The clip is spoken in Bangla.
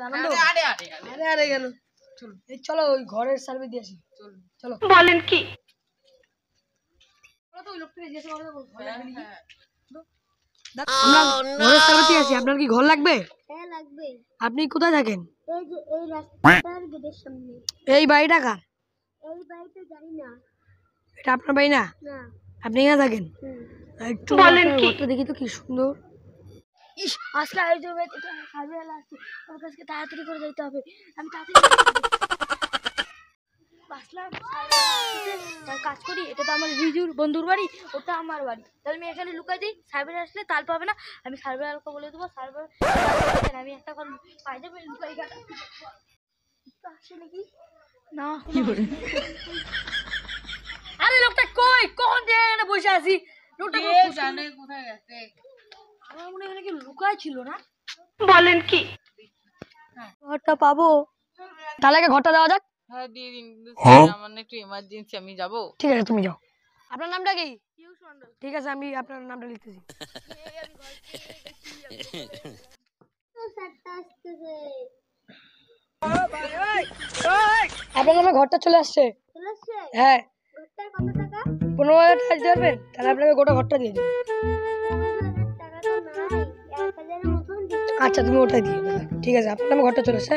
আনন্দ আরে আরে গেল চলো এই চলো ওই ঘরের সার্ভে দিয়ে আসি চলো বলেন কি চলো তো ওই লোকটাকে জিজ্ঞাসা করে দেবো ঘর লাগবে নাকি আমরা ঘরের সার্ভে দিয়ে আসি আপনার কি ঘর লাগবে হ্যাঁ লাগবে আপনি কোথায় থাকেন এই যে এই রাস্তার গেটের সামনে এই বাড়িটা কার এই বাড়িতে জানি না এটা আপনার বাড়ি না না আপনি এখানে থাকেন একটু বলেন কি ঘরটা দেখি তো কি সুন্দর ইস আজকে আয়োজন এটা সার্ভে আসছে আমার কাছে তাড়াতাড়ি করে যেতে হবে আমি তাড়াতাড়ি আসলাম কাজ করি এটা তো আমার রিজুর বন্ধুর বাড়ি ওটা আমার বাড়ি তাহলে আমি এখানে লুকাই দিই সার্ভে আসলে তাল পাবে না আমি সার্ভে আলকে বলে দেবো সার্ভে আমি একটা ঘর পাই যাবে লুকাই আসে নাকি না আরে লোকটা কই কখন দিয়ে এখানে বসে আছি লোকটা জানে কোথায় গেছে আমার মনে হয় কি লুকাই ছিল না বলেন কি ঘরটা পাবো তাহলে আগে ঘরটা দেওয়া যাক হ্যাঁ দিয়ে দিন আমার একটু এমার্জেন্সি আমি যাব ঠিক আছে তুমি যাও আপনার নামটা কি পিয়ুষ মণ্ডল ঠিক আছে আমি আপনার নামটা লিখতেছি আপনার নামে ঘরটা চলে আসছে হ্যাঁ ঘরটার কত টাকা 15,000 টাকা দিতে পারবেন তাহলে আপনাকে গোটা ঘরটা দিয়ে দেবো টাকা তো নাই 1,000 এর মতন আচ্ছা তুমি ওটাই দিয়ে দেবে ঠিক আছে আপনার নামে ঘরটা চলে আসছে